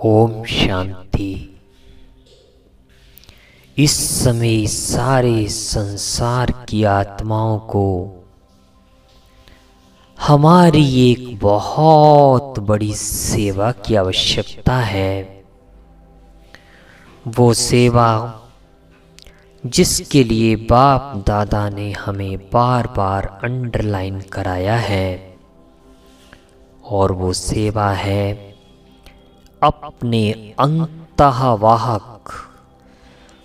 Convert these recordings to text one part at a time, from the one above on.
ओम शांति। इस समय सारे संसार की आत्माओं को हमारी एक बहुत बड़ी सेवा की आवश्यकता है। वो सेवा जिसके लिए बाप दादा ने हमें बार बार अंडरलाइन कराया है, और वो सेवा है अपने अंतःवाहक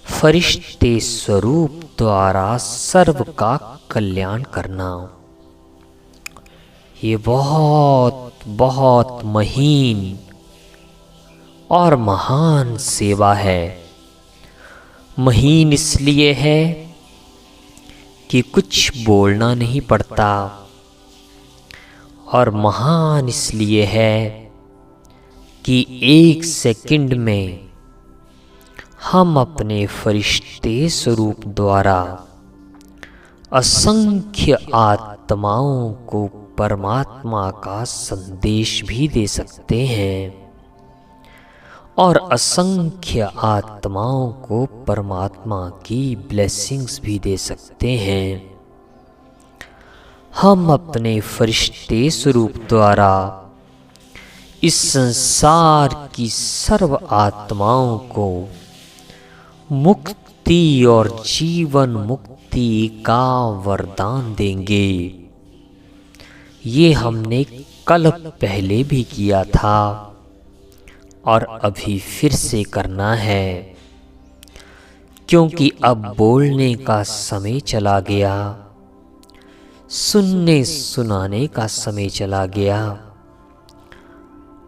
फरिश्ते स्वरूप द्वारा सर्व का कल्याण करना। ये बहुत बहुत महीन और महान सेवा है। महीन इसलिए है कि कुछ बोलना नहीं पड़ता, और महान इसलिए है कि 1 सेकंड में हम अपने फरिश्ते स्वरूप द्वारा असंख्य आत्माओं को परमात्मा का संदेश भी दे सकते हैं, और असंख्य आत्माओं को परमात्मा की ब्लेसिंग्स भी दे सकते हैं। हम अपने फरिश्ते स्वरूप द्वारा इस संसार की सर्व आत्माओं को मुक्ति और जीवन मुक्ति का वरदान देंगे। ये हमने कल पहले भी किया था और अभी फिर से करना है, क्योंकि अब बोलने का समय चला गया, सुनने सुनाने का समय चला गया।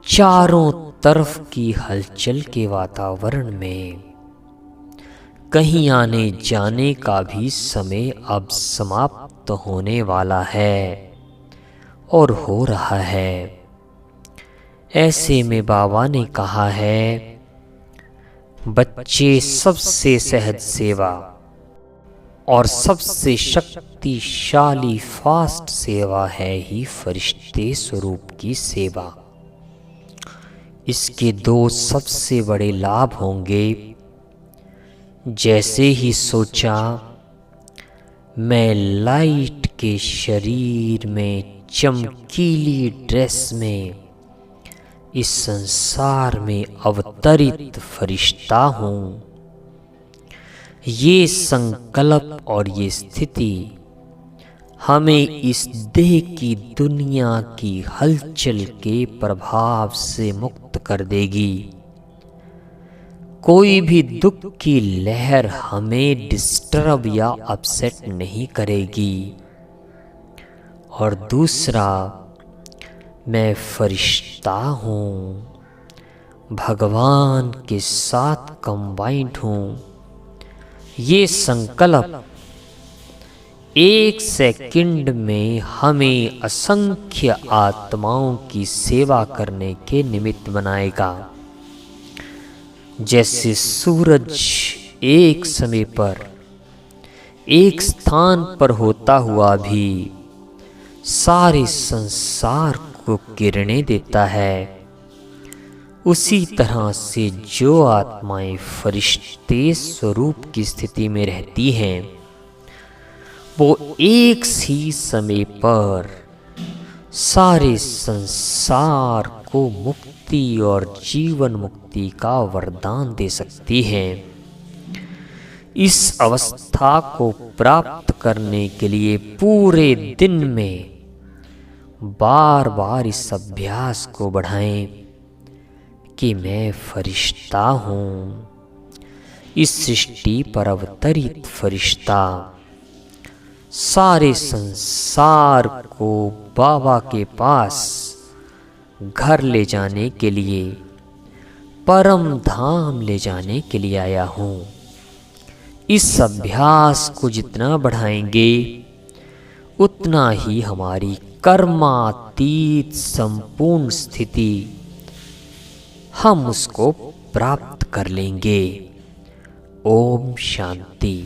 चारों तरफ की हलचल के वातावरण में कहीं आने जाने का भी समय अब समाप्त होने वाला है और हो रहा है। ऐसे में बाबा ने कहा है, बच्चे सबसे सहज सेवा और सबसे शक्तिशाली फास्ट सेवा है ही फरिश्ते स्वरूप की सेवा। इसके 2 सबसे बड़े लाभ होंगे। जैसे ही सोचा मैं लाइट के शरीर में चमकीली ड्रेस में इस संसार में अवतरित फरिश्ता हूँ, ये संकल्प और ये स्थिति हमें इस देह की दुनिया की हलचल के प्रभाव से मुक्त कर देगी। कोई भी दुख की लहर हमें डिस्टर्ब या अपसेट नहीं करेगी। और दूसरा, मैं फरिश्ता हूँ, भगवान के साथ कंबाइंड हूँ। ये संकल्प 1 सेकंड में हमें असंख्य आत्माओं की सेवा करने के निमित्त बनाएगा। जैसे सूरज एक समय पर एक स्थान पर होता हुआ भी सारे संसार को किरणें देता है, उसी तरह से जो आत्माएं फरिश्ते स्वरूप की स्थिति में रहती हैं, वो एक ही समय पर सारे संसार को मुक्ति और जीवन मुक्ति का वरदान दे सकती हैं। इस अवस्था को प्राप्त करने के लिए पूरे दिन में बार बार इस अभ्यास को बढ़ाएं कि मैं फरिश्ता हूँ, इस सृष्टि पर अवतरित फरिश्ता। सारे संसार को बाबा के पास घर ले जाने के लिए, परम धाम ले जाने के लिए आया हूँ। इस अभ्यास को जितना बढ़ाएंगे उतना ही हमारी कर्मातीत संपूर्ण स्थिति हम उसको प्राप्त कर लेंगे। ओम शांति।